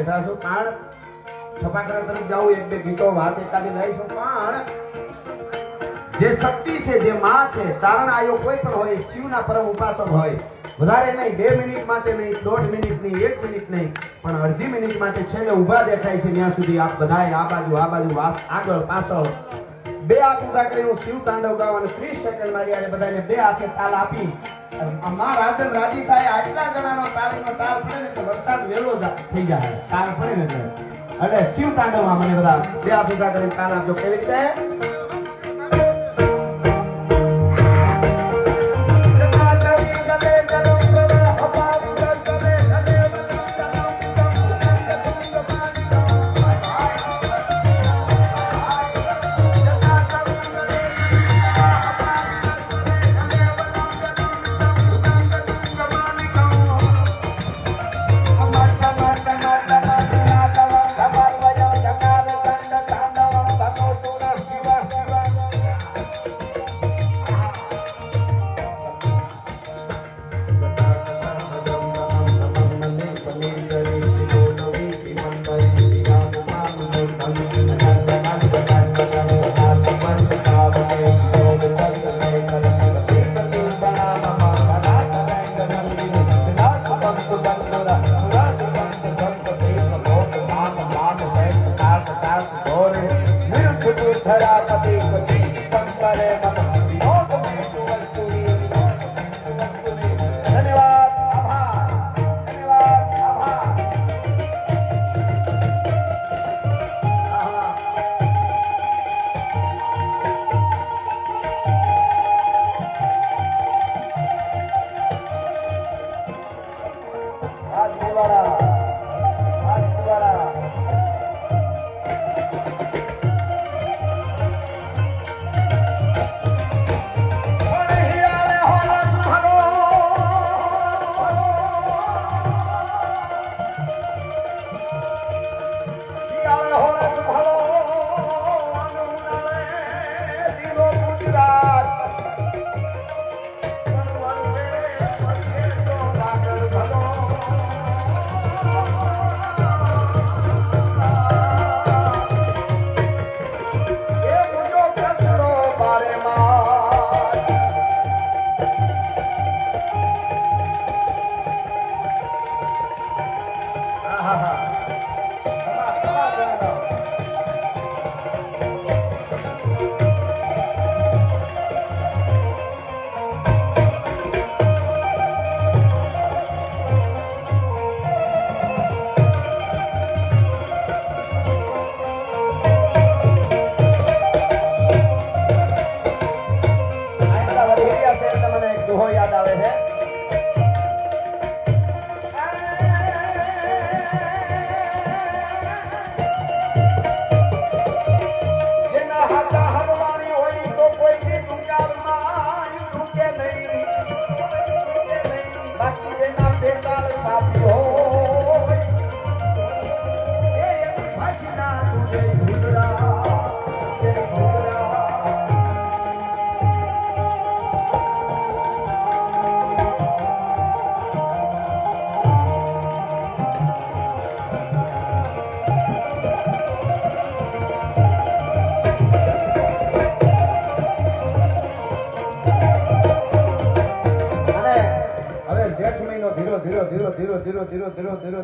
બેઠા છો પણ છપાકરા તરફ જાઉં એક બે ગીતો વાત એકાદી લઈશું પણ જે શક્તિ છે જે માં છે ચારણ આયો કોઈ પણ હોય શિવના પરમ ઉપાસક હોય વધારે નહીં 2 મિનિટ માટે નહીં 1.5 મિનિટ નહીં 1 મિનિટ નહીં પણ અડધી મિનિટ માટે છેલ્લે ઊભા દેખાય છે ત્યાં સુધી આપ બધાએ આ બાજુ વાસ આગળ પાછળ બે હાથ ઊંચા કરી હું શિવ તાંડવ ગાવાનું 30 સેકન્ડ મારી આને બધાને બે હાથે તાલ આપી માં રાજન રાજી થાય આટલા જણાનો તાળીનો તાળ પડે ને તો વરસાદ વેલો થઈ જાય તાળ પડે ને એટલે શિવ તાંડવમાં મને બધા બે હાથ ઊંચા કરીને તાલ આપજો કેવી રીતે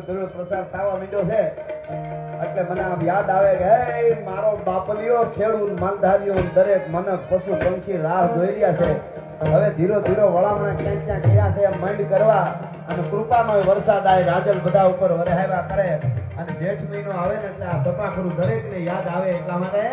ધીરો પ્રસાર થવા માંડ્યો છે એટલે મને આમ યાદ આવે કે હે મારો બાપલિયો ખેડૂત માલધારીઓ દરેક મનક પશુ પંખી રાહ જોઈ રહ્યા છે હવે ધીરો વળામણા ક્યાંક કર્યા છે મંડ કરવા અને કૃપાનો વરસાદ આવે રાજલ બધા ઉપર વરહાવ્યા કરે અને જેઠ મહિનો આવે ને એટલે આ સપાખરું દરેકને યાદ આવે એટલા માટે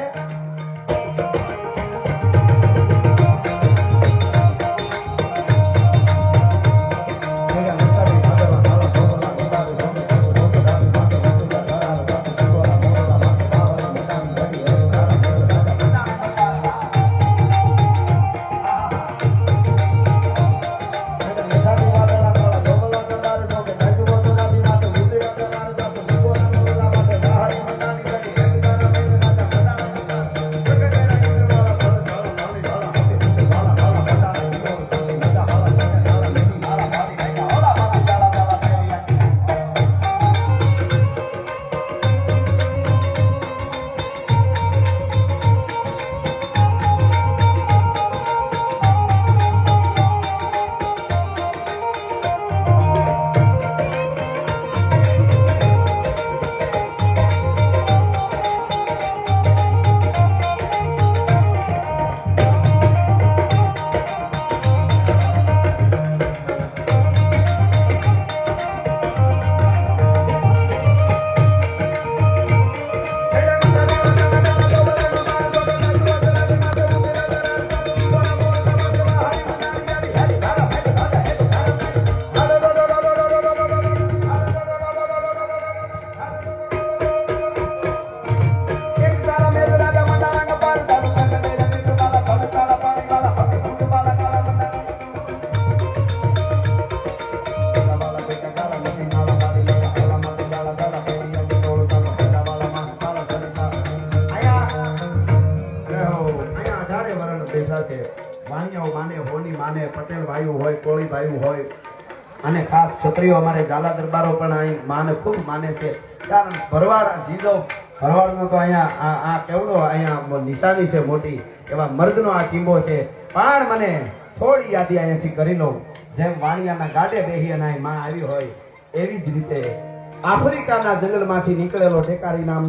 છે. વાણિયાઓ માને, હોની માને, પટેલ ભાઈઓ હોય, કોળી ભાઈઓ હોય, અને ખાસ ક્ષત્રિયો અમારે ગાલા દરબારો પણ અહીં માને ખૂબ માને છે. કારણ ભરવાડ જીજો ભરવાડનો તો અહીંયા આ કેવડો અહીંયા નિશાની છે મોટી, એવા મર્દનો આ ટીંબો છે. પણ મને થોડી યાદી અહીંયાથી કરી લઉં. જેમ વાણિયાના ગાડે બેહી અને અહીં માં આવી હોય એવી જ રીતે આફ્રિકાના જંગલમાંથી નીકળેલો ટેકારી નામ